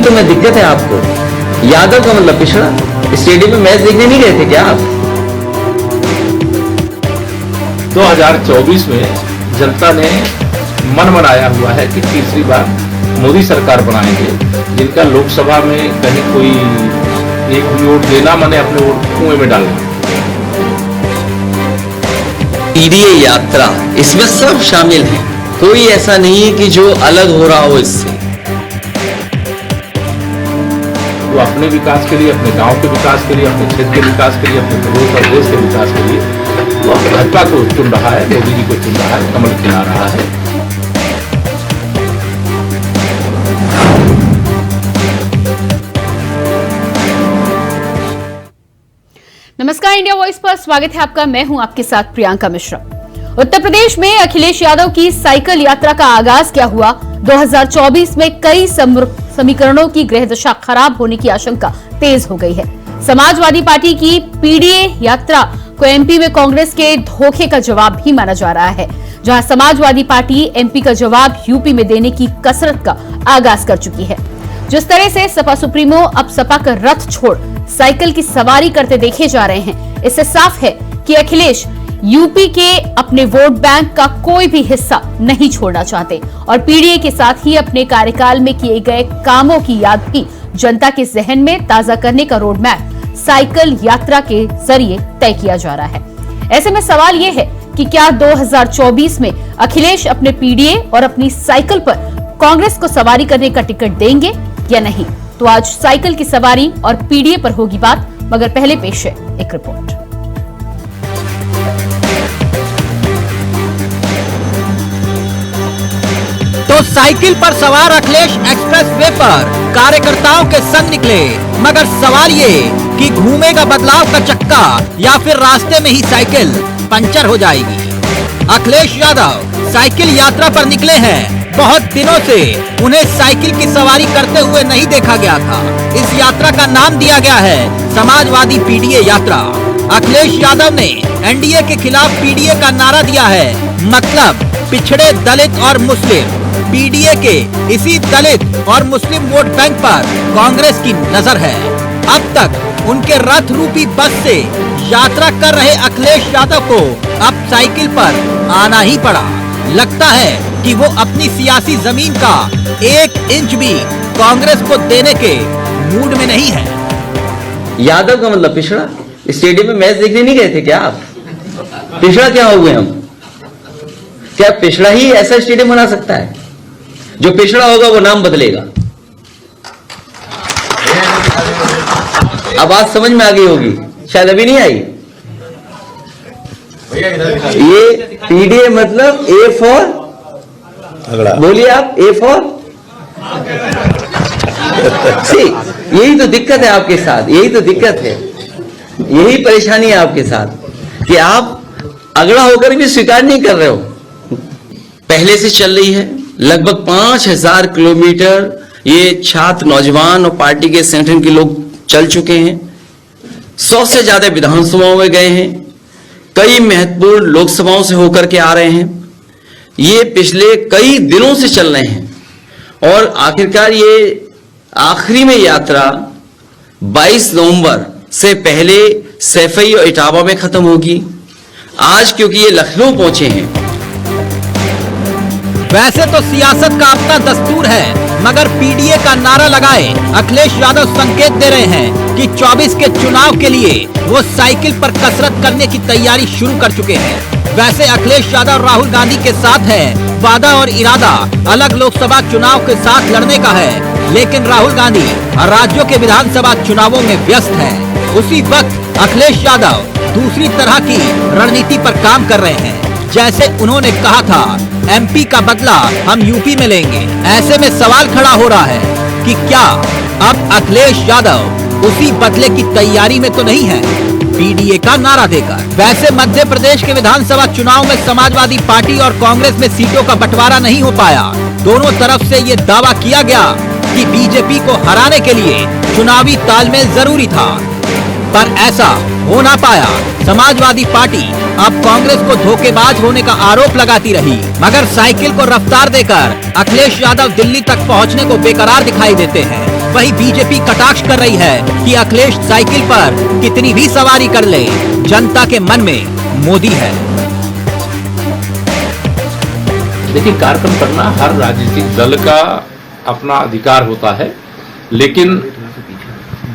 यही तो मैं दिक्कत है आपको। यादव का मतलब पिछड़ा। स्टेडियम में मैच देखने नहीं गए थे क्या आप? 2024 में जनता ने मन बनाया हुआ है कि तीसरी बार मोदी सरकार बनाएंगे, जिनका लोकसभा में कहीं कोई एक भी वोट देना माने अपने वोट कुएं में डालना। पीडीए यात्रा, इसमें सब शामिल है, कोई ऐसा नहीं है कि जो अलग हो रहा हो इससे। वो अपने विकास के लिए, अपने गांव के विकास के लिए, अपने क्षेत्र के विकास के लिए, अपने प्रदेश और देश के विकास के लिए वो भाजपा को चुन रहा है, मोदी जी को चुन रहा है, कमल खिला रहा है। नमस्कार, इंडिया वॉइस पर स्वागत है आपका। मैं हूं आपके साथ प्रियंका मिश्रा। उत्तर प्रदेश में अखिलेश यादव की साइकिल यात्रा का आगाज क्या हुआ? 2024 में कई समीकरणों की ग्रह दशा खराब होने की आशंका तेज हो गई है। समाजवादी पार्टी की पीडीए यात्रा को एमपी में कांग्रेस के धोखे का जवाब भी माना जा रहा है, जहां समाजवादी पार्टी एमपी का जवाब यूपी में देने की कसरत का आगाज कर चुकी है। जिस तरह से सपा सुप्रीमो अब सपा का रथ छोड़ साइकिल की सवारी करते देखे जा रहे हैं, इससे साफ है कि अखिलेश यूपी के अपने वोट बैंक का कोई भी हिस्सा नहीं छोड़ना चाहते और पीडीए के साथ ही अपने कार्यकाल में किए गए कामों की याद भी जनता के जहन में ताजा करने का रोड मैप साइकिल यात्रा के जरिए तय किया जा रहा है। ऐसे में सवाल यह है कि क्या 2024 में अखिलेश अपने पीडीए और अपनी साइकिल पर कांग्रेस को सवारी करने का टिकट देंगे या नहीं? तो आज साइकिल की सवारी और पीडीए पर होगी बात, मगर पहले पेश है एक रिपोर्ट। तो साइकिल पर सवार अखिलेश एक्सप्रेस वे पर कार्यकर्ताओं के संग निकले, मगर सवाल ये कि घूमेगा बदलाव का चक्का या फिर रास्ते में ही साइकिल पंचर हो जाएगी। अखिलेश यादव साइकिल यात्रा पर निकले हैं। बहुत दिनों से उन्हें साइकिल की सवारी करते हुए नहीं देखा गया था। इस यात्रा का नाम दिया गया है समाजवादी पीडीए यात्रा। अखिलेश यादव ने एनडीए के खिलाफ पीडीए का नारा दिया है, मतलब पिछड़े, दलित और मुस्लिम। पीडीए के इसी दलित और मुस्लिम वोट बैंक पर कांग्रेस की नजर है। अब तक उनके रथ रूपी बस से यात्रा कर रहे अखिलेश यादव को अब साइकिल पर आना ही पड़ा। लगता है कि वो अपनी सियासी जमीन का 1 इंच भी कांग्रेस को देने के मूड में नहीं है। यादव का मतलब पिछड़ा। स्टेडियम में मैच देखने नहीं गए थे क्या आप? पिछड़ा क्या हो गए हम? क्या पिछड़ा ही ऐसा स्टेडियम बना सकता है? जो पिछड़ा होगा वो नाम बदलेगा। अब बात समझ में आ गई होगी, शायद अभी नहीं आई। ये पीडीए मतलब ए फॉर, बोलिए आप, ए फॉर सी। यही तो दिक्कत है आपके साथ, यही तो दिक्कत है, यही परेशानी है आपके साथ कि आप अगड़ा होकर भी स्वीकार नहीं कर रहे हो। पहले से चल रही है लगभग 5000 किलोमीटर ये छात्र, नौजवान और पार्टी के संगठन के लोग चल चुके हैं। 100 से ज्यादा विधानसभाओं में गए हैं, कई महत्वपूर्ण लोकसभाओं से होकर के आ रहे हैं। ये पिछले कई दिनों से चल रहे हैं और आखिरकार ये आखिरी में यात्रा 22 नवंबर से पहले सैफई और इटावा में खत्म होगी। आज क्योंकि ये लखनऊ पहुंचे हैं। वैसे तो सियासत का अपना दस्तूर है, मगर पीडीए का नारा लगाए अखिलेश यादव संकेत दे रहे हैं कि 24 के चुनाव के लिए वो साइकिल पर कसरत करने की तैयारी शुरू कर चुके हैं। वैसे अखिलेश यादव राहुल गांधी के साथ है, वादा और इरादा अलग लोकसभा चुनाव के साथ लड़ने का है, लेकिन राहुल गांधी राज्यों के विधानसभा चुनावों में व्यस्त है। उसी वक्त अखिलेश यादव दूसरी तरह की रणनीति पर काम कर रहे हैं। जैसे उन्होंने कहा था, एमपी का बदला हम यूपी में लेंगे। ऐसे में सवाल खड़ा हो रहा है कि क्या अब अखिलेश यादव उसी बदले की तैयारी में तो नहीं है पीडीए का नारा देकर। वैसे मध्य प्रदेश के विधानसभा चुनाव में समाजवादी पार्टी और कांग्रेस में सीटों का बंटवारा नहीं हो पाया। दोनों तरफ से ये दावा किया गया कि बीजेपी को हराने के लिए चुनावी तालमेल जरूरी था, पर ऐसा हो ना पाया। समाजवादी पार्टी अब कांग्रेस को धोखेबाज होने का आरोप लगाती रही, मगर साइकिल को रफ्तार देकर अखिलेश यादव दिल्ली तक पहुंचने को बेकरार दिखाई देते हैं। वही बीजेपी कटाक्ष कर रही है कि अखिलेश साइकिल पर कितनी भी सवारी कर ले, जनता के मन में मोदी है। देखिए, कार्यक्रम करना हर राजनीतिक दल का अपना अधिकार होता है, लेकिन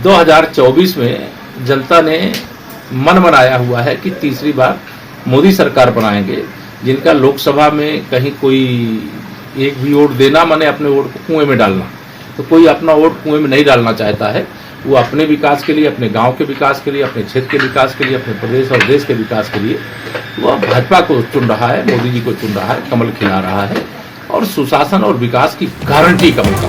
2024 में जनता ने मन बनाया हुआ है कि तीसरी बार मोदी सरकार बनाएंगे, जिनका लोकसभा में कहीं कोई एक भी वोट देना माने अपने वोट को कुएं में डालना। तो कोई अपना वोट कुएं में नहीं डालना चाहता है। वो अपने विकास के लिए, अपने गांव के विकास के लिए, अपने क्षेत्र के विकास के लिए, अपने प्रदेश और देश के विकास के लिए वह भाजपा को चुन रहा है, मोदी जी को चुन रहा है, कमल खिला रहा है और सुशासन और विकास की गारंटी कमल का।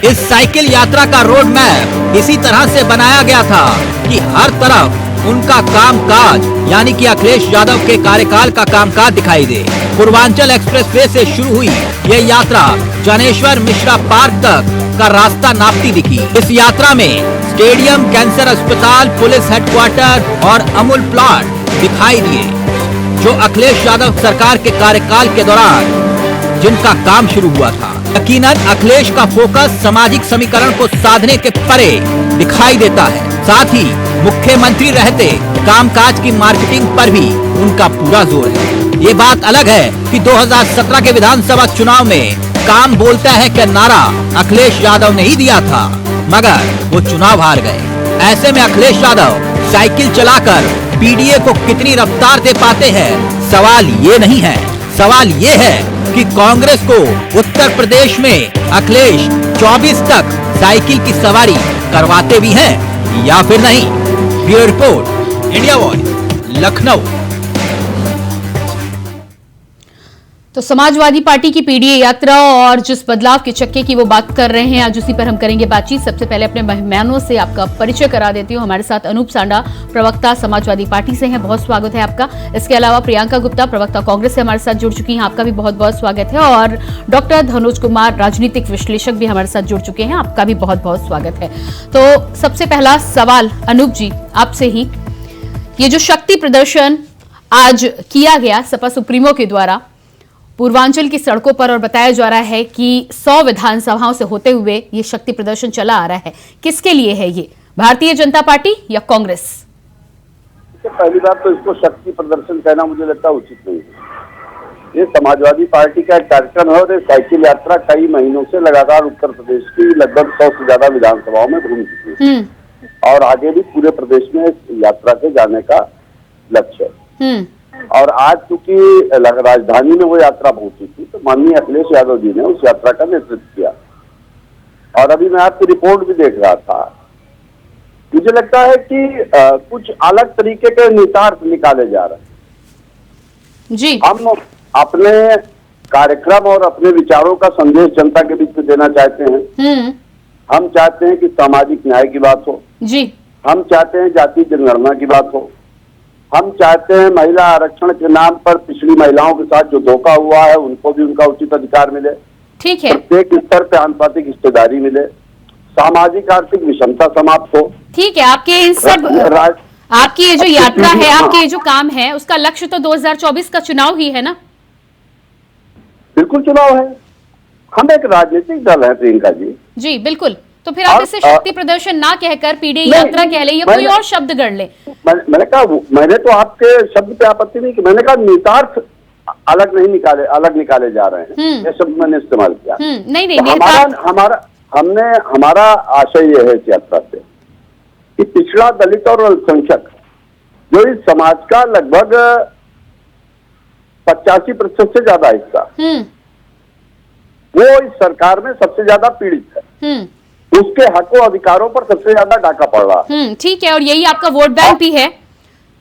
इस साइकिल यात्रा का रोड मैप इसी तरह से बनाया गया था कि हर तरफ उनका कामकाज यानी कि अखिलेश यादव के कार्यकाल का कामकाज दिखाई दे। पूर्वांचल एक्सप्रेसवे से शुरू हुई ये यात्रा जनेश्वर मिश्रा पार्क तक का रास्ता नापती दिखी। इस यात्रा में स्टेडियम, कैंसर अस्पताल, पुलिस हेडक्वार्टर और अमूल प्लांट दिखाई दिए, जो अखिलेश यादव सरकार के कार्यकाल के दौरान जिनका काम शुरू हुआ था। यकीनन अखिलेश का फोकस सामाजिक समीकरण को साधने के परे दिखाई देता है। साथ ही मुख्यमंत्री रहते कामकाज की मार्केटिंग पर भी उनका पूरा जोर है। ये बात अलग है कि 2017 के विधानसभा चुनाव में काम बोलता है कि नारा अखिलेश यादव ने ही दिया था, मगर वो चुनाव हार गए। ऐसे में अखिलेश यादव साइकिल चलाकर पीडीए को कितनी रफ्तार दे पाते हैं, सवाल ये नहीं है। सवाल ये है कि कांग्रेस को उत्तर प्रदेश में अखिलेश 24 तक साइकिल की सवारी करवाते भी हैं या फिर नहीं। Bureau report, India voice, Lucknow. तो समाजवादी पार्टी की पीडीए यात्रा और जिस बदलाव के चक्के की वो बात कर रहे हैं, आज उसी पर हम करेंगे बातचीत। सबसे पहले अपने मेहमानों से आपका परिचय करा देती हूँ। हमारे साथ अनूप सांडा, प्रवक्ता समाजवादी पार्टी से हैं, बहुत स्वागत है आपका। इसके अलावा प्रियंका गुप्ता, प्रवक्ता कांग्रेस से हमारे साथ जुड़ चुकी हैं, आपका भी बहुत बहुत स्वागत है। और डॉक्टर धनोज कुमार, राजनीतिक विश्लेषक, भी हमारे साथ जुड़ चुके हैं, आपका भी बहुत बहुत स्वागत है। तो सबसे पहला सवाल अनूप जी आपसे ही, ये जो शक्ति प्रदर्शन आज किया गया सपा सुप्रीमो के द्वारा पूर्वांचल की सड़कों पर, और बताया जा रहा है कि 100 विधानसभाओं से होते हुए ये शक्ति प्रदर्शन चला आ रहा है, किसके लिए है ये? भारतीय जनता पार्टी या कांग्रेस? पहली बात तो इसको शक्ति प्रदर्शन कहना मुझे लगता उचित नहीं है। ये समाजवादी पार्टी का एक कार्यक्रम है और ये साइकिल यात्रा कई महीनों से लगातार उत्तर प्रदेश की लगभग 100 से ज्यादा विधानसभाओं में घूम चुकी है और आगे भी पूरे प्रदेश में इस यात्रा के जाने का लक्ष्य है। और आज चूंकि राजधानी में वो यात्रा पहुंची थी, तो माननीय अखिलेश यादव जी ने उस यात्रा का नेतृत्व किया। और अभी मैं आपकी रिपोर्ट भी देख रहा था, मुझे लगता है कि कुछ अलग तरीके के निहितार्थ निकाले जा रहे हैं जी। हम अपने कार्यक्रम और अपने विचारों का संदेश जनता के बीच में देना चाहते हैं। हम चाहते हैं कि सामाजिक न्याय की बात हो जी, हम चाहते हैं जाति जनगणना की बात हो, हम चाहते हैं महिला आरक्षण के नाम पर पिछड़ी महिलाओं के साथ जो धोखा हुआ है उनको भी उनका उचित अधिकार मिले, ठीक है, प्रत्येक स्तर पे आनुपातिक हिस्सेदारी मिले, सामाजिक आर्थिक विषमता समाप्त हो। ठीक है। आपके इन सब आपकी ये जो यात्रा है, आपके ये जो काम है, उसका लक्ष्य तो 2024 का चुनाव ही है ना? बिल्कुल चुनाव है। हम एक राजनीतिक दल है प्रियंका जी। जी बिल्कुल। तो फिर आप इसे शक्ति प्रदर्शन ना कहकर पीडीए यात्रा कह ले या कोई और शब्द गढ़ ले। मैंने कहा, मैंने तो आपके शब्द पे आपत्ति नहीं की, मैंने कहा निहितार्थ अलग निकाले जा रहे हैं, ये शब्द मैंने इस्तेमाल किया। नहीं तो हमारा आशय यह है इस यात्रा से कि पिछड़ा, दलित और अल्पसंख्यक जो इस समाज का लगभग 85% से ज्यादा हिस्सा, वो इस सरकार में सबसे ज्यादा पीड़ित है, उसके हकों अधिकारों पर सबसे ज्यादा डाका पड़ रहा है। ठीक है। और यही आपका वोट बैंक भी है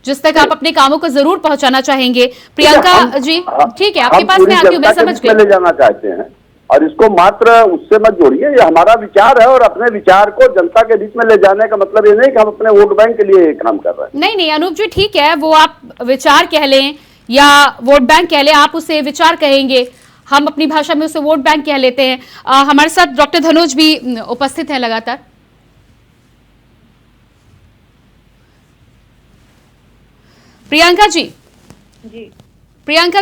जिस तक आप अपने कामों को जरूर पहुंचाना चाहेंगे। प्रियंका जी, ठीक है, आपके पास में आती हूँ, मैं समझ गई। ले जाना चाहते हैं और इसको मात्र उससे मत जोड़िए, ये हमारा विचार है और अपने विचार को जनता के बीच में ले जाने का मतलब ये नहीं कि हम अपने वोट बैंक के लिए ये काम कर रहे हैं। नहीं अनूप जी, ठीक है, वो आप विचार कह लें या वोट बैंक कह लें, आप उसे विचार कहेंगे, हम अपनी भाषा में उसे वोट बैंक कह लेते हैं। हमारे साथ डॉक्टर धनोज भी उपस्थित हैं लगातार। प्रियंका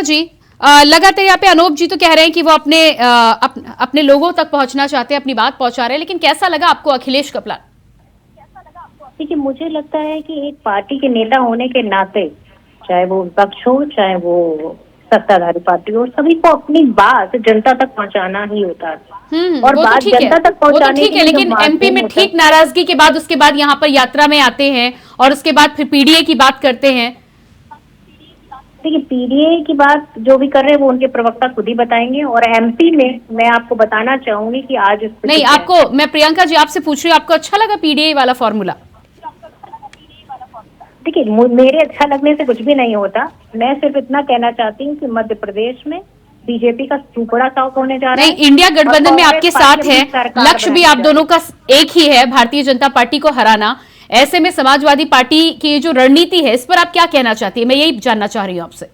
जी, लगातार यहाँ पे अनूप जी तो कह रहे हैं कि वो अपने लोगों तक पहुंचना चाहते हैं, अपनी बात पहुंचा रहे हैं, लेकिन कैसा लगा आपको अखिलेश का प्लान? देखिए, मुझे लगता है कि एक पार्टी के नेता होने के नाते, चाहे वो विपक्ष हो चाहे वो सत्ताधारी पार्टी हो, सभी को अपनी बात जनता तक पहुंचाना ही होता है। और वो बात तो ठीक है, जनता तक वो तो पहुंचाने ठीक है, लेकिन एमपी में ठीक नाराजगी के बाद उसके बाद यहाँ पर यात्रा में आते हैं और उसके बाद फिर पीडीए की बात करते हैं। देखिए, पीडीए की बात जो भी कर रहे हैं वो उनके प्रवक्ता खुद ही बताएंगे। और एमपी में मैं आपको बताना चाहूंगी कि आज नहीं, आपको मैं प्रियंका जी आपसे पूछ रही हूँ, आपको अच्छा लगा पीडीए वाला फॉर्मूला? देखिए, मेरे अच्छा लगने से कुछ भी नहीं होता। मैं सिर्फ इतना कहना चाहती हूँ कि मध्य प्रदेश में बीजेपी का सुपड़ा साउथ होने जा रहा है। नहीं, इंडिया गठबंधन में आपके साथ है, सरकार लक्ष्य भी आप दोनों का एक ही है, भारतीय जनता पार्टी को हराना। ऐसे में समाजवादी पार्टी की जो रणनीति है, इस पर आप क्या कहना चाहती है? मैं यही जानना चाह रही हूँ आपसे।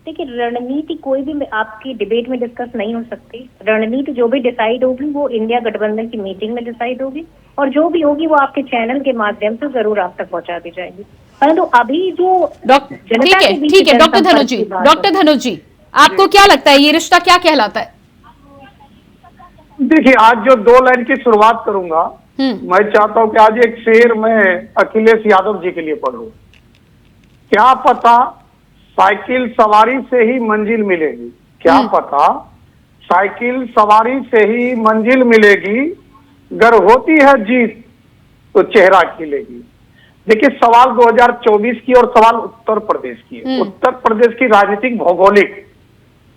देखिए, रणनीति कोई भी आपकी डिबेट में डिस्कस नहीं हो सकती। रणनीति जो भी डिसाइड होगी वो इंडिया गठबंधन की मीटिंग में डिसाइड होगी, और जो भी होगी वो आपके चैनल के माध्यम से जरूर आप तक पहुंचा दी जाएगी। परंतु अभी जो ठीक है डॉक्टर धनुष जी आपको क्या लगता है, ये रिश्ता क्या कहलाता है? देखिए, आज जो 2 लाइन की शुरुआत करूंगा, मैं चाहता हूं कि आज एक शेर मैं अखिलेश यादव जी के लिए पढ़ूं। क्या पता साइकिल सवारी से ही मंजिल मिलेगी, क्या पता साइकिल सवारी से ही मंजिल मिलेगी, गर होती है जीत तो चेहरा खिलेगी। देखिए, सवाल 2024 की और सवाल उत्तर प्रदेश की है। उत्तर प्रदेश की राजनीतिक भौगोलिक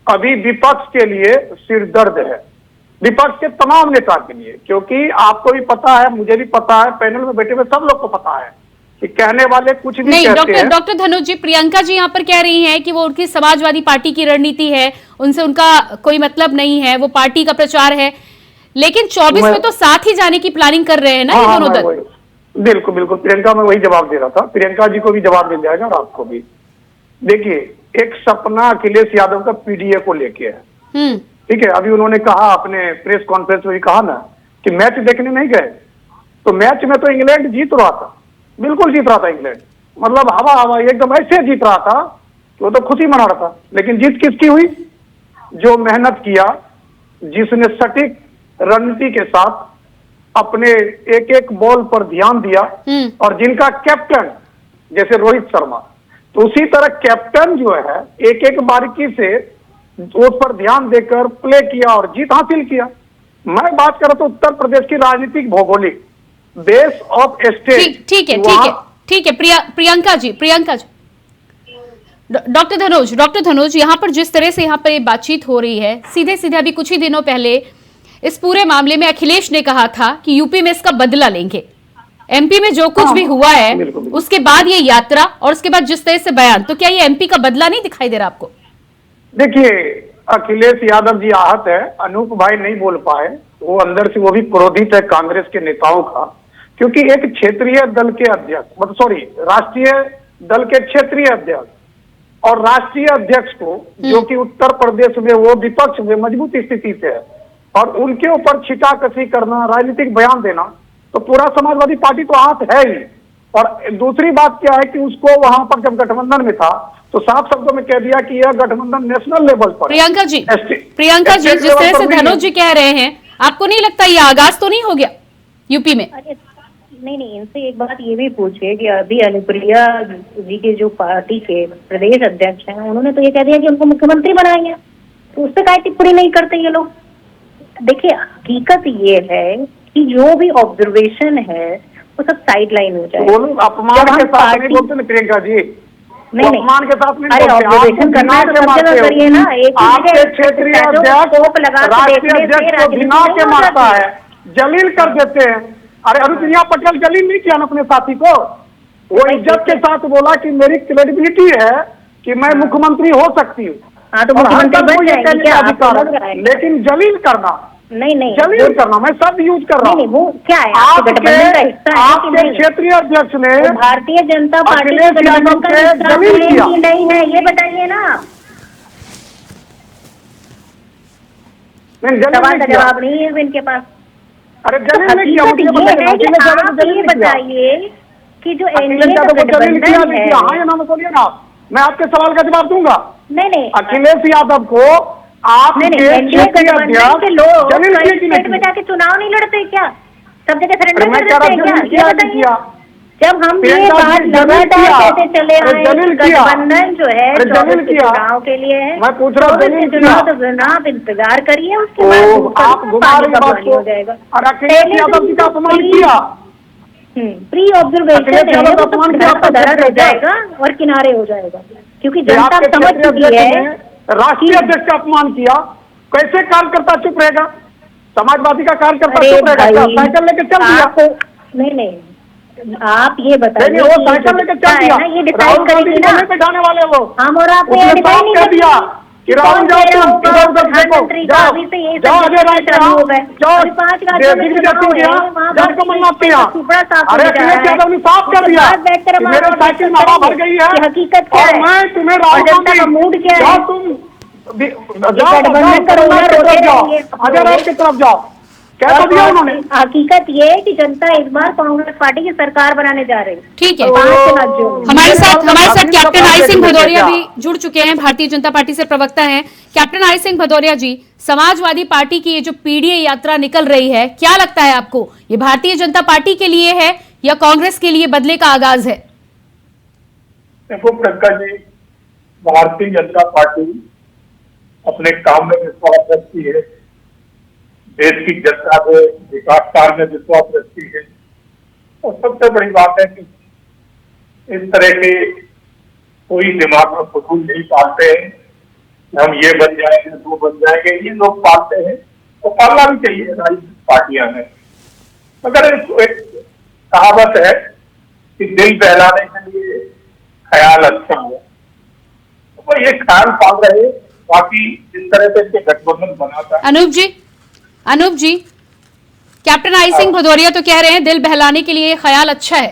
अभी विपक्ष के लिए सिरदर्द है, विपक्ष के तमाम नेता के लिए, क्योंकि आपको भी पता है, मुझे भी पता है, पैनल में बैठे हुए सब लोग को पता है कि कहने वाले कुछ भी नहीं। कहते हैं। डॉक्टर धनुष जी, प्रियंका जी यहाँ पर कह रही हैं कि वो उनकी समाजवादी पार्टी की रणनीति है, उनसे उनका कोई मतलब नहीं है, वो पार्टी का प्रचार है, लेकिन 24 में तो साथ ही जाने की प्लानिंग कर रहे हैं ना ये दोनों दल। बिल्कुल बिल्कुल, प्रियंका मैं वही जवाब दे रहा था, प्रियंका जी को भी जवाब मिल जाएगा और आपको भी। देखिए, एक सपना अखिलेश यादव का पीडीए को लेके है, ठीक है। अभी उन्होंने कहा अपने प्रेस कॉन्फ्रेंस में भी कहा ना कि मैच देखने नहीं गए, तो मैच में तो इंग्लैंड जीत रहा था, बिल्कुल जीत रहा था इंग्लैंड, मतलब हवा एकदम ऐसे जीत रहा था कि वो तो खुशी मना रहा था। लेकिन जीत किसकी हुई? जो मेहनत किया, जिसने सटीक रणनीति के साथ अपने एक एक बॉल पर ध्यान दिया, और जिनका कैप्टन जैसे रोहित शर्मा, तो उसी तरह कैप्टन जो है एक एक बारीकी से उस पर ध्यान देकर प्ले किया और जीत हासिल किया। मैं बात कर रहा था उत्तर प्रदेश की राजनीतिक भौगोलिक बेस ऑफ स्टेट। ठीक है प्रियंका जी डॉक्टर धनुष यहाँ पर जिस तरह से यहाँ पर बातचीत हो रही है, सीधे सीधे अभी कुछ ही दिनों पहले इस पूरे मामले में अखिलेश ने कहा था कि यूपी में इसका बदला लेंगे। एमपी में जो कुछ भी हुआ है उसके बाद ये यात्रा और उसके बाद जिस तरह से बयान, तो क्या ये एमपी का बदला नहीं दिखाई दे रहा आपको? देखिए, अखिलेश यादव जी आहत है, अनूप भाई नहीं बोल पाए, वो अंदर से वो भी क्रोधित है कांग्रेस के नेताओं का, क्योंकि एक क्षेत्रीय दल के अध्यक्ष राष्ट्रीय दल के क्षेत्रीय अध्यक्ष और राष्ट्रीय अध्यक्ष को, जो कि उत्तर प्रदेश में वो विपक्ष में मजबूत स्थिति से है, और उनके ऊपर छिटाकशी करना, राजनीतिक बयान देना, तो पूरा समाजवादी पार्टी तो हाथ है ही। और दूसरी बात क्या है कि उसको वहां पर जब गठबंधन में था तो साफ शब्दों में कह दिया कि यह गठबंधन नेशनल लेवल पर। प्रियंका जी जिस तरह से धनुष जी कह रहे हैं, आपको नहीं लगता ये आगाज तो नहीं हो गया यूपी में? नहीं, इनसे एक बात ये भी पूछिए कि अभी अनुप्रिया जी के जो पार्टी के प्रदेश अध्यक्ष हैं, उन्होंने तो ये कह दिया कि उनको मुख्यमंत्री बनाएंगे, तो उस पर काय टिप्पणी नहीं करते ये लोग। देखिए, हकीकत ये है कि जो भी ऑब्जर्वेशन है वो सब साइड लाइन हो जाए। अपमान के साथ नहीं बोलते ना प्रियंका जी, नहीं, अपमान के साथ नहीं अरे ऑब्जर्वेशन करना है तो सब जगह करिए ना। एक आपके क्षेत्रीय अध्यक्ष राष्ट्रीय अध्यक्ष को बिना के मारता है, जलील कर देते हैं। अरे अनुप्रिया पटेल जलील नहीं किया ना अपने साथी को, वो इज्जत के साथ बोला कि मेरी क्रेडिबिलिटी है कि मैं मुख्यमंत्री हो सकती हूँ। हाँ, तो मुख्यमंत्री बन जाएंगे क्या? लेकिन जलील करना नहीं जलील करना, मैं शब्द यूज कर रहा हूँ। वो क्या है, आपके गठबंधन का हिस्सा है कि नहीं? क्षेत्रीय अध्यक्ष ने भारतीय जनता पार्टी के गठबंधन का हिस्सा है कि नहीं है, ये बताइए ना। सवाल का जवाब नहीं है इनके पास। अरे जलील नहीं किया, ये बताइए कि जो एनडीए का गठबंधन है, हाँ या ना बोलिए ना, मैं आपके सवाल का जवाब दूंगा। नहीं अखिलेश यादव को आप एनडीए गठबंधन के लोग स्टेट में जाके चुनाव नहीं लड़ते क्या? सब जगह सरेंडर कर देते हैं क्या? ये बताइए। जब हम ये बात लगातार कहते चले आए, गठबंधन जो है 24 के चुनाव के लिए है, मैं पूछ रहा हूँ चुनाव तो आप इंतजार करिए, उसके बाद आप घुमा रही बात को, हो जाएगा। और अखिलेश यादव जी का अपमान किया, प्री ऑब्जर्वेशन है, वो तो धरा हो जाएगा और किनारे हो जाएगा, क्योंकि जनता समझ चुकी है। राष्ट्रीय अध्यक्ष का अपमान किया, कैसे कार्यकर्ता चुप रहेगा? समाजवादी का कार्यकर्ता चुप रहेगा? साइकिल लेके चल दिया। नहीं आप ये बताइए, वो साइकिल लेके चल दिया, ये डिसाइड करेंगे ना बैठाने वाले वो, हम और आप ये डिसाइड नहीं कर दिया कि राहुल जाओ तुम प्रधानमंत्री का अभी से ये जाओ अजय राय चालू हो गए, 5 राज्यों में अरे अखिलेश यादव ने साफ कर दिया मेरे साइकिल में हवा भर गई है, हकीकत क्या है, मैं तुम्हें जनता का मूड क्या है, तुम अजय राय की तरफ जाओ, क्या तो दिया उन्होंने। हकीकत ये है कि जनता इस बार कांग्रेस पार्टी की सरकार बनाने जा रही है। ठीक है, 5 राज्यों में। हमारे साथ कैप्टन आई सिंह भदौरिया भी जुड़ चुके हैं, भारतीय जनता पार्टी से प्रवक्ता हैं। Captain I Singh Bhadauria ji, Samajwadi Party की ये जो पीडीए यात्रा निकल रही है, क्या लगता है आपको, ये भारतीय जनता पार्टी के लिए है या कांग्रेस के लिए बदले का आगाज है? देखो प्रियंका जी, भारतीय जनता पार्टी अपने काम में विश्वास रखती है, देश की जनता को विकास कार्य में विश्वास रखती है, और सबसे बड़ी बात है कि इस तरह के कोई दिमाग में फजूल नहीं पालते हैं, हम ये बन जाएंगे वो बन जाएंगे, ये लोग पालते हैं तो पालना भी चाहिए राजनीतिक पार्टियां में। मगर एक कहावत है कि दिल बहलाने के लिए ख्याल अच्छा हो, तो ये ख्याल पाल रहे, बाकी जिस तरह से इसके गठबंधन बनाता है। अनूप जी, कैप्टन आई सिंह भदौरिया तो कह रहे हैं दिल बहलाने के लिए ख्याल अच्छा है।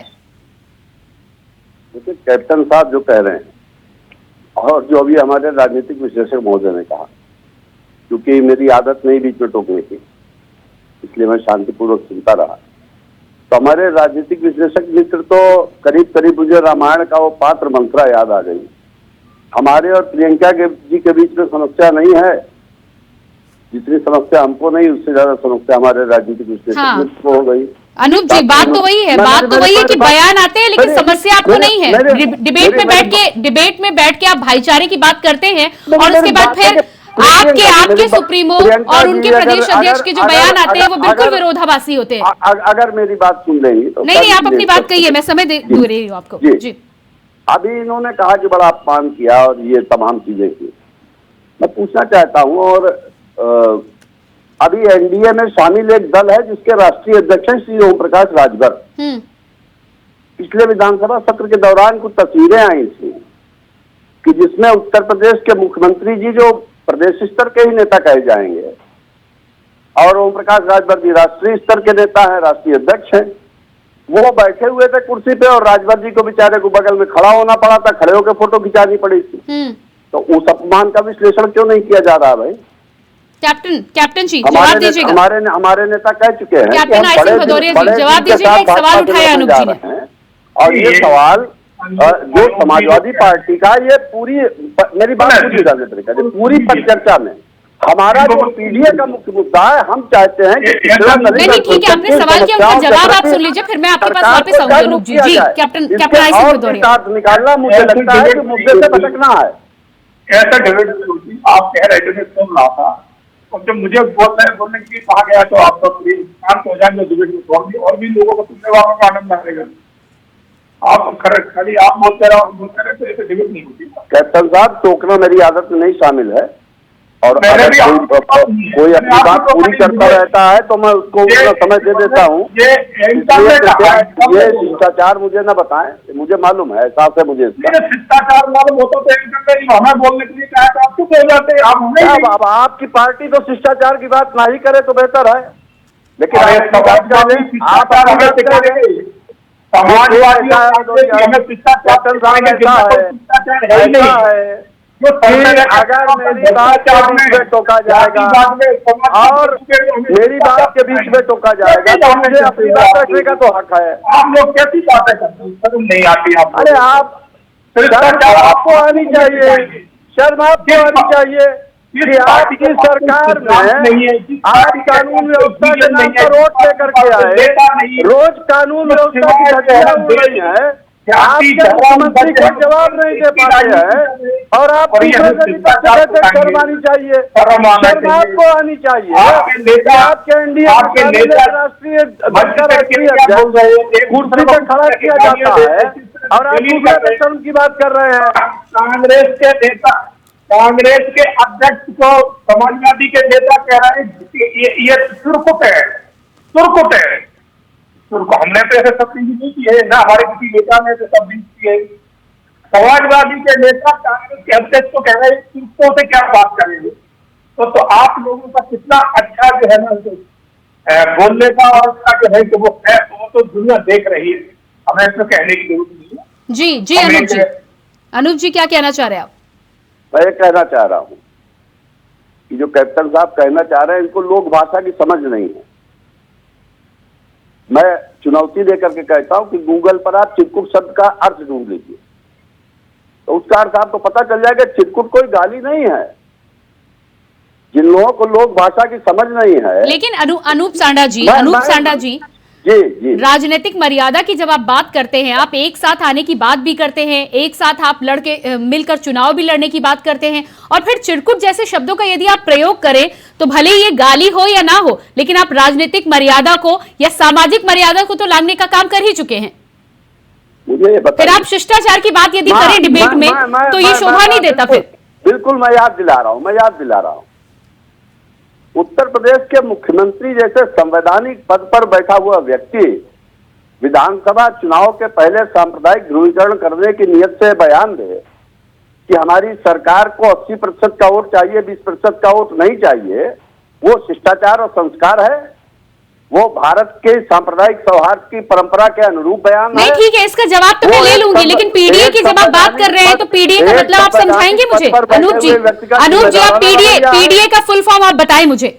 देखिए कैप्टन साहब जो कह रहे हैं और जो अभी हमारे राजनीतिक विश्लेषक महोदय ने कहा, क्योंकि मेरी आदत नहीं बीच में टोकने की, इसलिए मैं शांतिपूर्वक सुनता रहा, तो हमारे राजनीतिक विश्लेषक मित्र तो करीब करीब मुझे रामायण का वो पात्र मंत्रा याद आ गई। हमारे और प्रियंका जी के बीच में समस्या नहीं है, जितनी समस्या हमको नहीं उससे ज्यादा समस्या हमारे राजनीतिक विश्लेषक को हो गई। अनूप जी, बात तो वही है, कि बयान आते हैं लेकिन समस्या आपको नहीं है। डिबेट में बैठ के आप भाईचारे की बात करते हैं और उसके बाद फिर आपके सुप्रीमो और उनके प्रदेश अध्यक्ष के जो बयान आते हैं वो बिल्कुल विरोधाभासी होते हैं। अगर मेरी बात सुन लेंगी तो नहीं, आप अपनी बात कहिए, मैं समय दे रही हूँ आपको जी। अभी इन्होंने कहा कि बड़ा अपमान किया और ये तमाम चीजें की, मैं पूछना चाहता हूँ, और अभी एनडीए में शामिल एक दल है जिसके राष्ट्रीय अध्यक्ष हैं श्री ओम प्रकाश राजभर। पिछले विधानसभा सत्र के दौरान कुछ तस्वीरें आई थी कि जिसमें उत्तर प्रदेश के मुख्यमंत्री जी जो प्रदेश स्तर के ही नेता कहे जाएंगे, और ओम प्रकाश राजभर जी राष्ट्रीय स्तर के नेता है, राष्ट्रीय अध्यक्ष हैं, वो बैठे हुए थे कुर्सी पे और राजभर जी को बेचारे को बगल में खड़ा होना पड़ा था, खड़े होकर फोटो खिंचानी पड़ी थी। तो उस अपमान का विश्लेषण क्यों नहीं किया जा रहा भाई? कैप्टन जी जवाब दीजिएगा। हमारे नेता कह चुके हैं कैप्टन आई सिंह भदौरिया जी जवाब दीजिएगा, एक सवाल उठाया अनूप जी ने, और ये सवाल जो समाजवादी पार्टी का, ये पूरी मेरी बात पूरी राजनीति का पूरी परिचर्चा में हमारा जो पीडीए का मुख्य मुद्दा है, हम चाहते हैं कि नहीं ठीक है, आपने सवाल किया, उनका जवाब आप सुन लीजिए, फिर मैं आपके पास वापस आऊंगी अनूप जी। जी कैप्टन आई सिंह भदौरिया, निकालना मुझे लगता है कि मुद्दे से भटकना है। ऐसा डिबेट आप कह रहे थे, सुन रहा था, और जब मुझे बोलने के लिए कहा गया तो आप तो शांत हो जाएंगे, डिबेट में और भी लोगों को सुनने वालों का आनंद आएगा। आप खाली आप बोलते रहे तो ऐसे डिबेट नहीं होती। कैप्टन साहब, टोकना मेरी आदत में नहीं शामिल है, और अगर कोई अपनी बात पूरी करता रहता है तो मैं उसको उतना समय दे देता हूँ। ये शिष्टाचार मुझे न बताएं, मुझे मालूम है, एहसास है मुझे इसका। शिष्टाचार मालूम होता तो हमें बोलने के लिए कहा तो आप क्यों बोल जाते? अब आपकी पार्टी तो शिष्टाचार की बात ना ही करे तो बेहतर है, लेकिन अगर मेरी बात के बीच में टोका जाएगा और मेरी बात के बीच में टोका जाएगा तो मुझे अपनी बात रखने का तो हक है। आप लोग कैसी बातें करते हैं? नहीं आती आप। अरे आप आपको आनी चाहिए, शर्म आपको आनी चाहिए कि आपकी सरकार में आज कानून व्यवस्था के नाम पर रोड लेकर के आए, रोज कानून व्यवस्था की धज्जियां उड़ रही है, आपके मुख्यमंत्री को जवाब नहीं दे पाते हैं और आप शर्म आनी चाहिए, शर्म आपको आनी चाहिए। आपके एनडीए राष्ट्रीय अध्यक्ष कुर्सी पर खड़ा किया जाता है और आप दूसरे पे शर्म की बात कर रहे हैं। कांग्रेस के नेता, कांग्रेस के अध्यक्ष को समाजवादी के नेता कह रहे हैं ये सुरकुट है, सुरकुट है। हमने तो ऐसे तब्दीली नहीं की है, ना हमारे किसी नेता ने ऐसे तब्दीली की है। समाजवादी के नेता कांग्रेस के अध्यक्ष को कह रहे हैं तुमको से क्या बात करेंगे। तो आप लोगों का कितना अच्छा जो है ना बोलने का और उसका जो है कि वो तो दुनिया देख रही है, हमें इसमें कहने की जरूरत नहीं है। जी जी अनूप जी, अनूप जी क्या कहना चाह रहे हैं आप? मैं कहना चाह रहा हूं कि जो कैप्टन साहब कहना चाह रहे हैं इनको लोक भाषा की समझ नहीं है। मैं चुनौती देकर के कहता हूं कि गूगल पर आप चिरकुट शब्द का अर्थ ढूंढ लीजिए तो उसका अर्थ आपको पता चल जाएगा। चिरकुट कोई गाली नहीं है। जिन लोगों को लोक भाषा की समझ नहीं है। लेकिन अनूप सांडा जी, जी राजनीतिक मर्यादा की जब आप बात करते हैं, आप एक साथ आने की बात भी करते हैं, एक साथ आप लड़के मिलकर चुनाव भी लड़ने की बात करते हैं और फिर चिरकुट जैसे शब्दों का यदि आप प्रयोग करें तो भले ये गाली हो या ना हो, लेकिन आप राजनीतिक मर्यादा को या सामाजिक मर्यादा को तो लांघने का काम कर ही चुके हैं। मुझे फिर आप शिष्टाचार की बात यदि करें डिबेट में तो ये शोभा नहीं देता। फिर बिल्कुल मैं याद दिला रहा हूं उत्तर प्रदेश के मुख्यमंत्री जैसे संवैधानिक पद पर बैठा हुआ व्यक्ति विधानसभा चुनाव के पहले सांप्रदायिक ध्रुवीकरण करने की नियत से बयान दे कि हमारी सरकार को 80% का वोट चाहिए, 20% का वोट नहीं चाहिए, वो शिष्टाचार और संस्कार है? वो भारत के सांप्रदायिक सौहार्द की परंपरा के अनुरूप बयान नहीं, ठीक है, इसका जवाब तो मैं ले लूंगी, लेकिन पीडीए की जब आप बात कर रहे हैं तो पीडीए का मतलब आप समझाएंगे मुझे? अनूप जी आप पीडीए का फुल फॉर्म आप बताएं मुझे।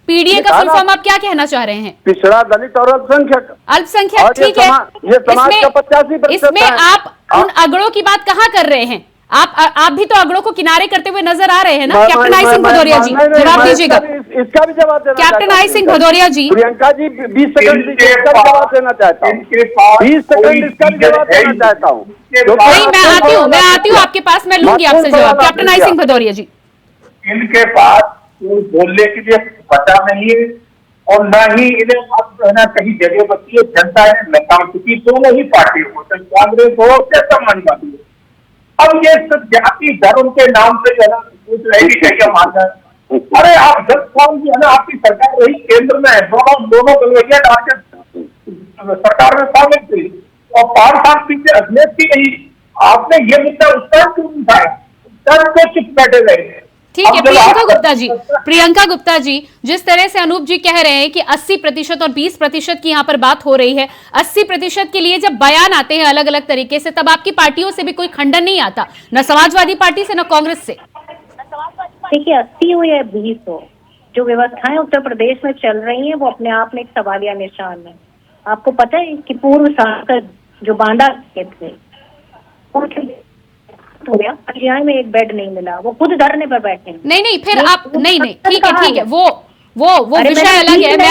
पीडीए का फुल फॉर्म आप क्या कहना चाह रहे हैं? पिछड़ा, दलित और अल्पसंख्यक। अल्पसंख्यक, ठीक है। ये समाज का 85% इसमें आप उन अगड़ों की बात कहाँ कर रहे हैं? आप भी तो अगड़ों को किनारे करते हुए नजर आ रहे हैं ना। कैप्टन आई सिंह भदौरिया जी जवाब दीजिएगा। इसका भी जवाब देना। Captain I Singh Bhadauria ji, Priyanka ji 20 second इसका जवाब देना चाहता हूँ। 20 सेकंड इसका जवाब देना चाहता हूँ। नहीं, मैं आती हूँ आपके पास, मैं लूंगी आपसे जवाब। कैप्टन आई सिंह भदौरिया जी, इनके पास बोलने के लिए बचा नहीं है और न ही इन्हें अब ना कहीं जगह बची है। जनता ने लताम चुकी दोनों ही पार्टियों को, कांग्रेस हो या समाजवादी हो। अब ये सब जाति धर्म के नाम से जो है पूछ रहे कि क्या मानना है। अरे आप 10 साल की है ना आपकी सरकार रही, केंद्र में है, दोनों गलवैया डाल सरकार में शामिल थी और 5 साल पीछे अखिलेश की नहीं। आपने ये मुद्दा उस पर क्यों उठाया? तब तो चुप बैठे रहे। ठीक है। प्रियंका गुप्ता जी, जिस तरह से अनूप जी कह रहे हैं कि 80% और 20% की यहाँ पर बात हो रही है, 80% के लिए जब बयान आते हैं अलग अलग तरीके से, तब आपकी पार्टियों से भी कोई खंडन नहीं आता, न समाजवादी पार्टी से न कांग्रेस से। देखिए 80 हो या 20 हो, जो व्यवस्थाएं उत्तर प्रदेश में चल रही हैं वो अपने आप में एक सवालिया निशान है। आपको पता है कि पूर्व सांसद जो बांदा के थे हो गया, पीजीआई में एक बेड नहीं मिला, वो खुद धरने पर बैठे। नहीं फिर आप नहीं ठीक है, वो विषय अलग है। मैं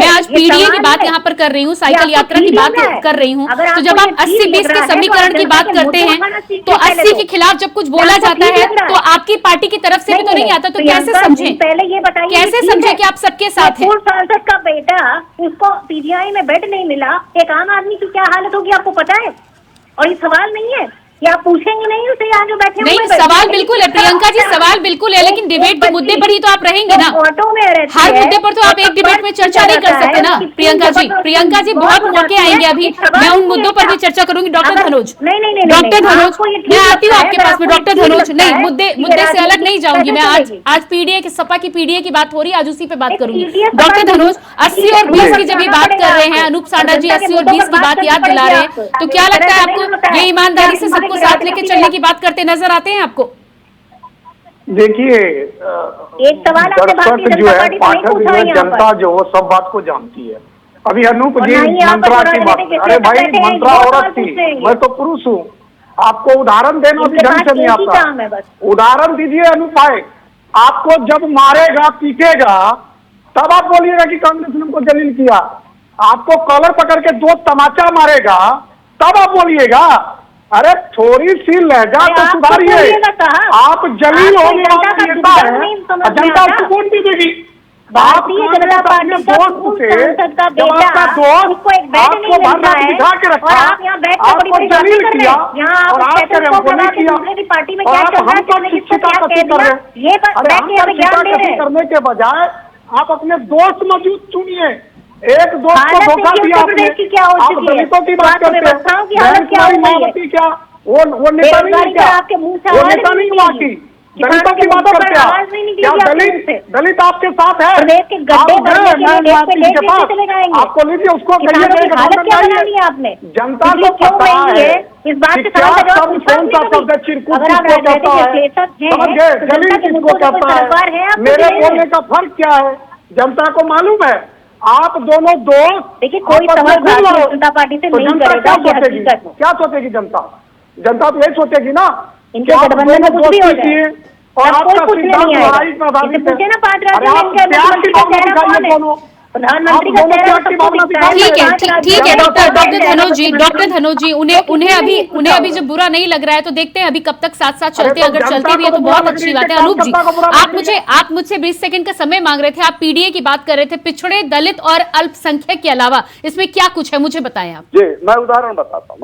आज पीडीए की बात यहाँ पर कर रही हूँ, साइकिल यात्रा की बात कर रही हूँ। तो जब आप 80-20 के समीकरण की बात करते हैं तो 80 के खिलाफ जब कुछ बोला जाता है तो आपकी पार्टी की तरफ से भी तो नहीं आता, तो कैसे समझे? पहले ये बताइए, कैसे समझे कि आप सबके साथ हैं? पूर्व सांसद का बेटा, उसको पीजीआई में बेड नहीं मिला, एक आम आदमी की क्या हालत होगी आपको पता है? और ये सवाल नहीं है, क्या पूछेंगे नहीं उसे यहाँ जो बैठे? नहीं, सवाल बिल्कुल है प्रियंका जी, सवाल बिल्कुल है, लेकिन डिबेट के मुद्दे पर ही तो आप रहेंगे ना। हर मुद्दे पर तो आप एक डिबेट में चर्चा नहीं कर सकते ना। प्रियंका जी बहुत मौके आएंगे, अभी मैं उन मुद्दों पर भी चर्चा करूंगी। डॉक्टर धनोज, मैं आती हूँ आपके पास में। डॉक्टर धनोज, नहीं, मुद्दे से अलग नहीं जाऊंगी मैं। आज पीडीए की, सपा की पीडीए की बात हो रही है, आज उसी पे बात करूंगी। डॉक्टर धनोज, 80 और 20 की जब ये बात कर रहे हैं, अनूप सांडा जी 80 और 20 की बात याद दिला रहे हैं, तो क्या लगता है आपको ये ईमानदारी से सबको साथ लेके चलने की बात करते नजर आते हैं आपको? देखिए, एक सवाल दर्शक जो है, पाठक जो है, जनता जो हो सब बात को जानती है। अभी अनूप जी मंत्रा की बात, अरे भाई मंत्रा औरत थी, मैं तो पुरुष हूँ। आपको उदाहरण देना भी ढंग से नहीं आता। काम है बस। उदाहरण दीजिए अनुपाय, आपको जब मारेगा पीटेगा तब आप बोलिएगा कि कांग्रेस ने हमको जलील किया। आपको कॉलर पकड़ के 2 तमाचा मारेगा तब आप बोलिएगा। अरे थोड़ी सी लहजा तो सुधारिए। आप जलील होने वाला नेता है, जनता उसको वोट भी देगी। भारतीय जनता पार्टी का सांसद का बेटा उसको एक बेड नहीं मिलता है और आप यहाँ बैठ कर बड़ी बड़ी बातें कर रहे हैं। यहाँ आप दूसरे की पार्टी में क्या चल रहा है, क्या कह दिया, ये बैठ के हमें ज्ञान दे रहे हैं। करने के बजाय आप अपने दोस्त मौजूद चुनिए। एक दोस्त को धोखा दिया आपने, आप दलितों की बात करते हैं। क्या वो नेता नहीं है क्या? वो नेता नहीं हुआ की दलितों की बात करते हैं क्या? दलित आपके साथ है, आपको लीजिए उसको कहिए। आपने जनता को पता है इस बात से कौन सा शब्द चिरकुट किसको कहता है, समझ गए? दलित किसको कहता है, मेरे बोलने का फर्क क्या है जनता को मालूम है। आप दोनों दोस्त देखिए, कोई जनता पार्टी से नहीं करेगा। क्या सोचेगी जनता? जनता तो यही सोचेगी ना इनके गठबंधन में कुछ भी हो जाए और कोई कुछ नहीं आएगा। पूछे ना 5 राज्यों प्रधानमंत्री का ठीक है डॉक्टर धनोज जी उन्हें अभी जब बुरा नहीं लग रहा है तो देखते हैं अभी कब तक साथ साथ चलते हैं। अगर चलते भी है तो बहुत अच्छी बात है। अनूप जी, आप मुझसे 20 सेकंड का समय मांग रहे थे, आप पीडीए की बात कर रहे थे, पिछड़े दलित और अल्पसंख्यक के अलावा इसमें क्या कुछ है मुझे बताएं आप। जी मैं उदाहरण बताता हूँ।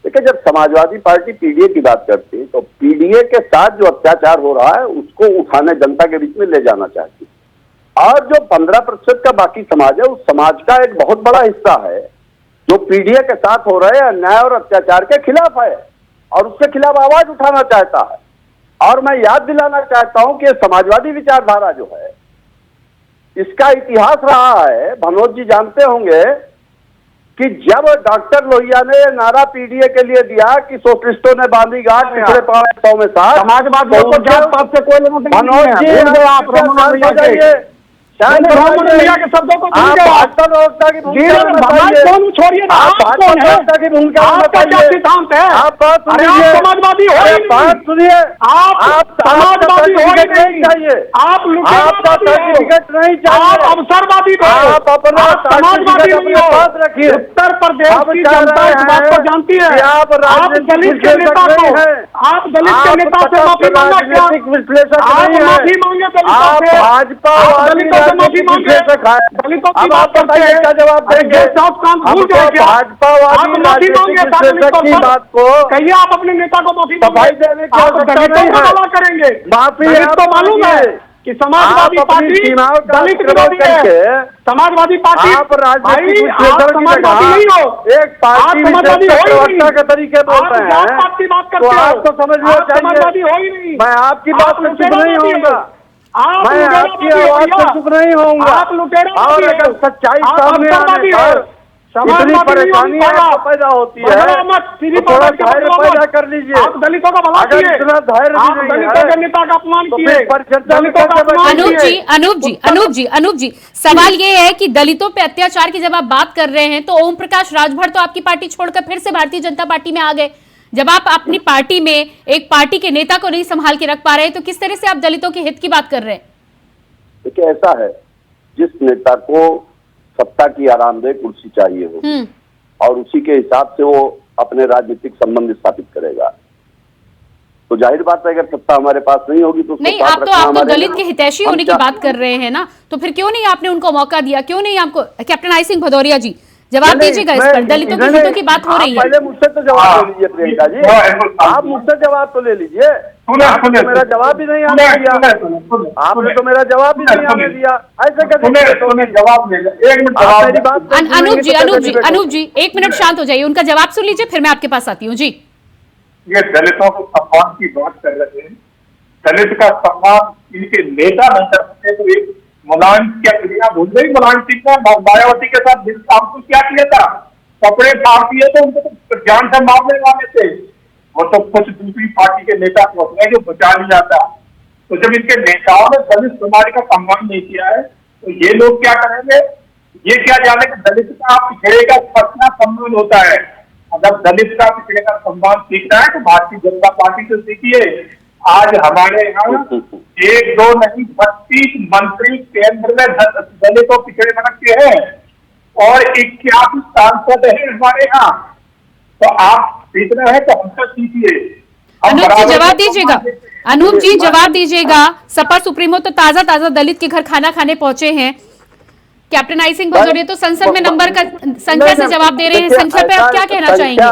देखिए, जब समाजवादी पार्टी पीडीए की बात करती है तो पीडीए के साथ जो अत्याचार हो रहा है उसको उठाने जनता के बीच में ले जाना चाहती है। और जो 15% का बाकी समाज है उस समाज का एक बहुत बड़ा हिस्सा है जो पीडीए के साथ हो रहे अन्याय और अत्याचार के खिलाफ है और उसके खिलाफ आवाज उठाना चाहता है। और मैं याद दिलाना चाहता हूं कि समाजवादी विचारधारा जो है इसका इतिहास रहा है। भनोज जी जानते होंगे कि जब डॉक्टर लोहिया ने नारा पीडीए के लिए दिया कि सोशलिस्टों ने बांधी गांठ पिछले 500 में साथ समाजवादियों को जात पात से कोई लेना देना नहीं है। भनोज जी आप के शब्दों को भाजपा व्यवस्था की छोड़िए, आप भाजपा व्यवस्था की भूमिका सिद्धांत है। आप बात सुनिए, समाजवादी हो, बात सुनिए। आप समाजवादी नहीं चाहिए, आपका सर्टिफिकेट नहीं चाहिए, आप अवसरवादी आप अपना समाजवादी अपने पास रखिए। उत्तर प्रदेश की जनता इस बात को जानती है। आप दलित के नेता को, आप दलित के नेता से माफी मांगा क्या? विश्लेषक आप माफी मांगे भाजपा दलितों से माफी मांगे, दलितों की बात करते हैं क्या जवाब देंगे? भूल गए क्या? भाजपा आप माफी मांगे की बात को कहिए, आप अपने नेता को माफी सफाई देने की आवश्यकता नहीं है। करेंगे माफी तो मालूम है कि समाजवादी पार्टी दलित विरोधी है। समाजवादी पार्टी आप राजनीतिक समाजवादी नहीं हो, एक पार्टी प्रवक्ता के तरीके बोल रहे हैं तो आपको समझना समाजवादी चाहिए। हो ही नहीं। मैं आपकी बात से चुप नहीं होऊंगा, मैं आपकी आवाज से चुप नहीं होऊंगा। आप लुटेरा और अगर सच्चाई सामने आने पर इतनी परेशानी आपको पैदा होती है तो थोड़ा धैर्य पैदा कर लीजिए। आप दलितों का भला अगर इतना धैर्य आप दलितों के नेता का अपमान किए। अनूप जी सवाल ये है कि दलितों पे अत्याचार की जब आप बात कर रहे हैं तो ओम प्रकाश राजभर तो आपकी पार्टी छोड़कर फिर से भारतीय जनता पार्टी में आ गए। जब आप अपनी पार्टी में एक पार्टी के नेता को नहीं संभाल के रख पा रहे तो किस तरह से आप दलितों के हित की बात कर रहे हैं? देखिए, ऐसा है, जिस नेता को सत्ता की आरामदेह कुर्सी चाहिए होगी और उसी के हिसाब से वो अपने राजनीतिक संबंध स्थापित करेगा। तो जाहिर बात है अगर सत्ता हमारे पास नहीं होगी तो नहीं, आप तो दलित के हितैषी होने की बात कर रहे हैं ना, तो फिर क्यों नहीं आपने उनको मौका दिया? क्यों नहीं आपको? कैप्टन आई सिंह भदौरिया जी जवाब दीजिएगा इस पर, दलितों के हितों की बात हो रही है। पहले मुझसे तो जवाब ले लीजिए प्रियंका जी, आप मुझसे जवाब तो ले लीजिए। आपने मेरा जवाब भी नहीं आने दिया, आपने तो मेरा जवाब भी नहीं आने दिया। ऐसे कैसे जवाब ले? एक मिनट मेरी बात। अनूप जी 1 मिनट शांत हो जाइए, उनका जवाब सुन लीजिए फिर मैं आपके पास आती हूँ जी। ये दलितों को सम्मान की बात कर रहे हैं, दलित का सम्मान इनके नेता नहीं कर सकते तो एक मुलायम क्या क्रिया भूल गई? मुलायम सिंह ने मायावती के साथ आपको क्या किया था? कपड़े फाड़ दिए तो उनको तो जान से मारने वाले थे। वो तो कुछ दूसरी पार्टी के नेता पहुंचने जो बचा नहीं जाता। तो जब इनके नेताओं ने दलित समाज का सम्मान नहीं किया है तो ये लोग क्या करेंगे? ये क्या जाने कि दलित का पिछड़े का फसना सम्मान होता है। अगर दलित का पिछड़े का सम्मान सीखना है तो भारतीय जनता पार्टी से सीखिए। आज हमारे यहाँ 1-2 नहीं 32 मंत्री केंद्र में दलितों पिछड़े वर्ग के हैं और 81 सांसद है हमारे यहाँ। तो आप सीख रहे हैं तो हमसे सीखिए। अनूप जी जवाब दीजिएगा, अनूप जी जवाब दीजिएगा। सपा सुप्रीमो तो ताजा दलित के घर खाना खाने पहुंचे हैं। कैप्टन आई सिंह भदौरिया तो संसद में नंबर का संख्या से जवाब दे रहे हैं। संख्या पे आप क्या कहना चाहेंगे?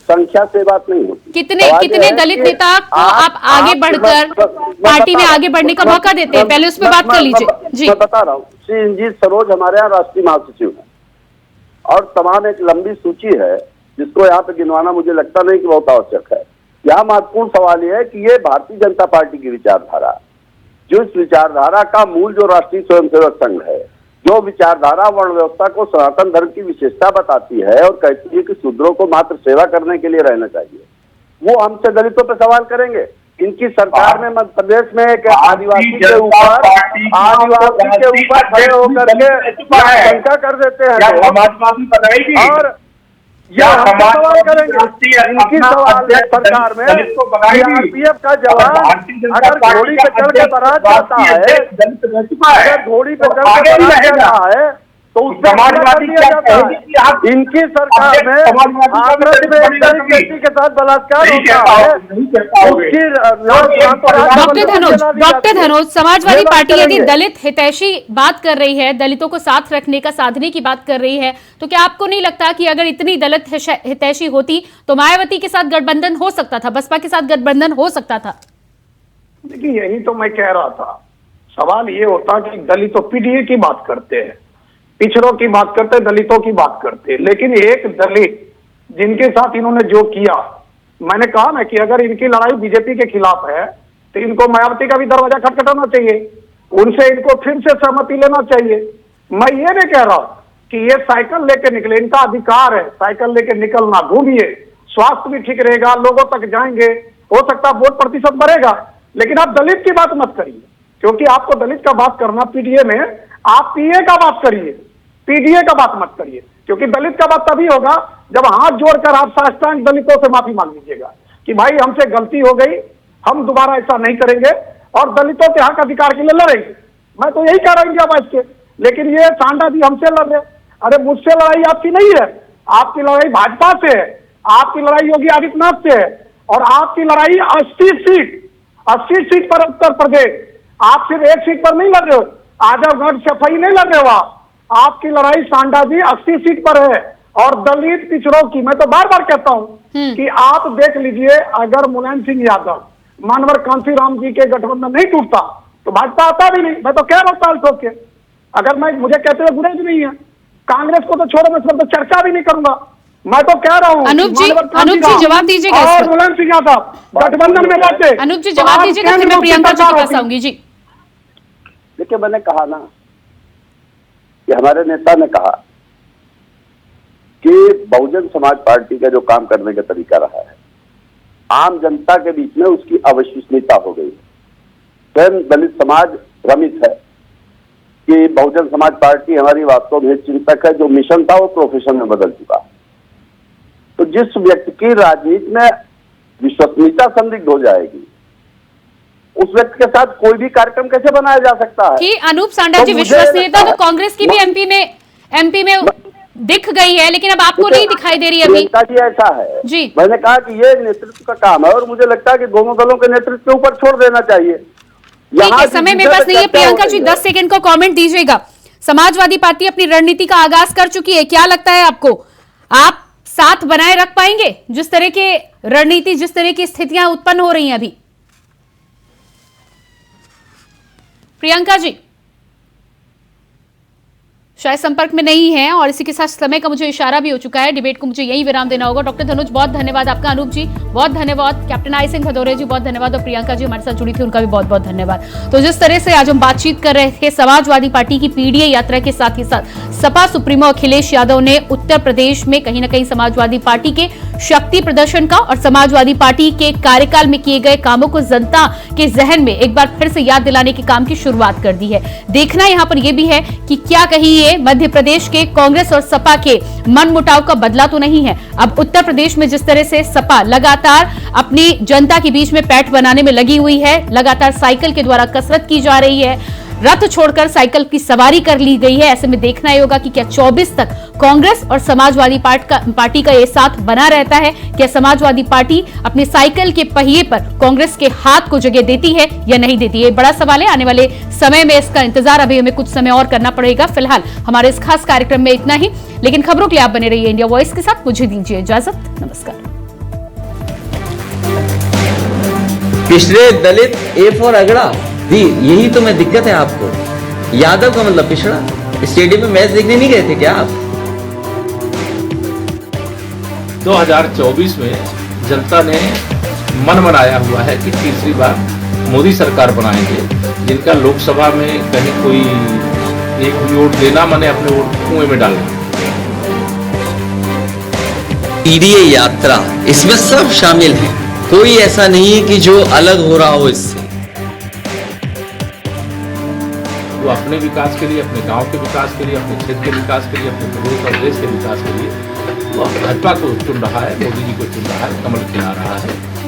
संख्या से बात नहीं होती। कितने दलित नेता को आप आगे बढ़कर पार्टी में आगे बढ़ने का मौका देते हैं? पहले उस पर बात कर लीजिए जी। मैं बता रहा हूँ, श्री इंजीत सरोज हमारे यहाँ राष्ट्रीय महासचिव है और तमाम एक लंबी सूची है जिसको यहाँ पे गिनवाना मुझे लगता नहीं कि बहुत आवश्यक है। यहाँ महत्वपूर्ण सवाल यह है कि ये भारतीय जनता पार्टी की विचारधारा, जो इस विचारधारा का मूल जो राष्ट्रीय स्वयंसेवक संघ है, जो विचारधारा वर्ण व्यवस्था को सनातन धर्म की विशेषता बताती है और कहती है कि शूद्रों को मात्र सेवा करने के लिए रहना चाहिए, वो हमसे दलितों पे सवाल करेंगे। इनकी सरकार में मध्य प्रदेश में एक आदिवासी के ऊपर खड़े होकर के शंका कर देते हैं समाजवादी बनाएगी और यह हमसे सवाल करेंगे। इनकी सवाल है सरकार में सीआरपीएफ का जवान अगर घोड़ी पे चढ़ के बारात जाता है, अगर घोड़ी पे चढ़ के बारात जाता है तो उसमें समाजवादी क्या जाता है। इनकी सरकार में आगरा में एक दलित व्यक्ति के साथ बलात्कार होता है, उसकी डॉक्टर धनोज, समाजवादी पार्टी यदि दलित हितैषी बात कर रही है, दलितों को साथ रखने का साधने की बात कर रही है, तो क्या आपको नहीं लगता कि अगर इतनी दलित हितैषी होती तो मायावती के साथ गठबंधन हो सकता था, बसपा के साथ गठबंधन हो सकता था? देखिए यही तो मैं कह रहा था। सवाल ये होता कि दलितों पीडीए की बात करते हैं, पिछड़ों की बात करते, दलितों की बात करते, लेकिन एक दलित जिनके साथ इन्होंने जो किया, मैंने कहा ना कि अगर इनकी लड़ाई बीजेपी के खिलाफ है तो इनको मायावती का भी दरवाजा खटखटाना चाहिए, उनसे इनको फिर से सहमति लेना चाहिए। मैं ये नहीं कह रहा कि ये साइकिल लेके निकले, इनका अधिकार है साइकिल लेके निकलना, घूमिए, स्वास्थ्य भी ठीक रहेगा, लोगों तक जाएंगे, हो सकता है वोट प्रतिशत बढ़ेगा। लेकिन आप दलित की बात मत करिए, क्योंकि आपको दलित का बात करना पीडीए में, आप पीए का बात करिए, पीडीए का बात मत करिए, क्योंकि दलित का बात तभी होगा जब हाथ जोड़कर आप साष्टांग दलितों से माफी मांग लीजिएगा कि भाई हमसे गलती हो गई, हम दोबारा ऐसा नहीं करेंगे और दलितों के हक अधिकार के लिए लड़ेंगे। मैं तो यही कह रहा हूँ इंडिया वाइज के, लेकिन ये सांडा जी हमसे लड़ रहे। अरे मुझसे लड़ाई आपकी नहीं है, आपकी लड़ाई भाजपा से है, आपकी लड़ाई योगी आदित्यनाथ से है और आपकी लड़ाई 80 सीट पर उत्तर प्रदेश, आप सिर्फ एक सीट पर नहीं लड़ रहे हो, आजमगढ़ सफाई नहीं लड़ रहे हो आपकी लड़ाई सांडा जी 80 सीट पर है। और दलित पिछड़ों की मैं तो बार बार कहता हूं कि आप देख लीजिए, अगर मुलायम सिंह यादव मानवर कांसीराम जी के गठबंधन नहीं टूटता तो भाजपा आता भी नहीं। मैं तो कह रहा हूं ताल ठोक के, अगर मैं मुझे कहते हुए गुरेज नहीं है, कांग्रेस को तो छोड़ो, मैं इस पर तो चर्चा भी नहीं करूंगा। मैं तो कह रहा हूँ अनूप जी जवाब दीजिएगा और मुलायम सिंह यादव गठबंधन में रहते। अनूप जी जवाब दीजिएगा, फिर मैं प्रियंका जी के पास आऊंगी जी। देखिए मैंने कहा ना कि हमारे नेता ने कहा कि बहुजन समाज पार्टी का जो काम करने का तरीका रहा है, आम जनता के बीच में उसकी अविश्वसनीयता हो गई। स्वयं दलित समाज भ्रमित है कि बहुजन समाज पार्टी हमारी वास्तव में चिंतक है, जो मिशन था वो प्रोफेशन में बदल चुका। तो जिस व्यक्ति की राजनीति में विश्वसनीयता संदिग्ध हो जाएगी, उस व्यक्ति के साथ कोई भी कार्यक्रम कैसे बनाया जा सकता है? कि अनूप सांडा जी विश्वसनीयता तो कांग्रेस की भी एमपी में दिख गई है, लेकिन अब आपको नहीं दिखाई दे रही है अभी। जी ऐसा है जी, मैंने कहा कि ये नेतृत्व का काम है और मुझे लगता है कि दोनों दलों के नेतृत्व के ऊपर छोड़ देना चाहिए। ठीक है, समय मेरे पास नहीं है। प्रियंका जी 10 सेकंड का कमेंट दीजिएगा। समाजवादी पार्टी अपनी रणनीति का आगाज कर चुकी है, क्या लगता है आपको, आप साथ बनाए रख पाएंगे जिस तरह के रणनीति, जिस तरह की स्थितियां उत्पन्न हो रही हैं अभी? प्रियंका जी शायद संपर्क में नहीं है और इसी के साथ समय का मुझे इशारा भी हो चुका है, डिबेट को मुझे यही विराम देना होगा। डॉक्टर धनुज बहुत धन्यवाद आपका, अनूप जी बहुत धन्यवाद, कैप्टन आई सिंह भदौरिया जी बहुत धन्यवाद और प्रियंका जी हमारे साथ जुड़ी थी, उनका भी बहुत बहुत धन्यवाद। तो जिस तरह से आज हम बातचीत कर रहे थे समाजवादी पार्टी की पीडीए यात्रा के साथ ही साथ सपा सुप्रीमो अखिलेश यादव ने उत्तर प्रदेश में कहीं ना कहीं समाजवादी पार्टी के शक्ति प्रदर्शन का और समाजवादी पार्टी के कार्यकाल में किए गए कामों को जनता के जहन में एक बार फिर से याद दिलाने के काम की शुरुआत कर दी है। देखना यहाँ पर यह भी है कि क्या कहीं ये मध्य प्रदेश के कांग्रेस और सपा के मनमुटाव का बदला तो नहीं है। अब उत्तर प्रदेश में जिस तरह से सपा लगातार अपनी जनता के बीच में पैठ बनाने में लगी हुई है, लगातार साइकिल के द्वारा कसरत की जा रही है, रथ छोड़कर साइकिल की सवारी कर ली गई है। ऐसे में देखना ही होगा कि क्या 24 तक कांग्रेस और समाजवादी पार्टी का ये साथ बना रहता है। क्या समाजवादी पार्टी अपने साइकिल के पहिए पर कांग्रेस के हाथ को जगह देती है या नहीं देती है, बड़ा सवाल है। आने वाले समय में इसका इंतजार अभी हमें कुछ समय और करना पड़ेगा। फिलहाल हमारे इस खास कार्यक्रम में इतना ही, लेकिन खबरों के लिए आप बने रहिए इंडिया वॉइस के साथ। मुझे दीजिए इजाजत, नमस्कार। पिछड़े, दलित, ए फॉर अगड़ा, यही तो मैं दिक्कत है आपको। यादव का मतलब पिछड़ा। स्टेडियम में मैच देखने नहीं गए थे क्या आप? 2024 में जनता ने मन बनाया हुआ है कि तीसरी बार मोदी सरकार बनाएंगे, जिनका लोकसभा में कहीं कोई एक भी वोट देना माने अपने वोट कुएं में डालना। पीडीए यात्रा, इसमें सब शामिल है, कोई ऐसा नहीं है कि जो अलग हो रहा हो इससे। वो अपने विकास के लिए, अपने गांव के विकास के लिए, अपने क्षेत्र के विकास के लिए, अपने प्रदेश और देश के विकास के लिए वो भाजपा को चुन रहा है, मोदी जी को चुन रहा है, कमल खिला रहा है।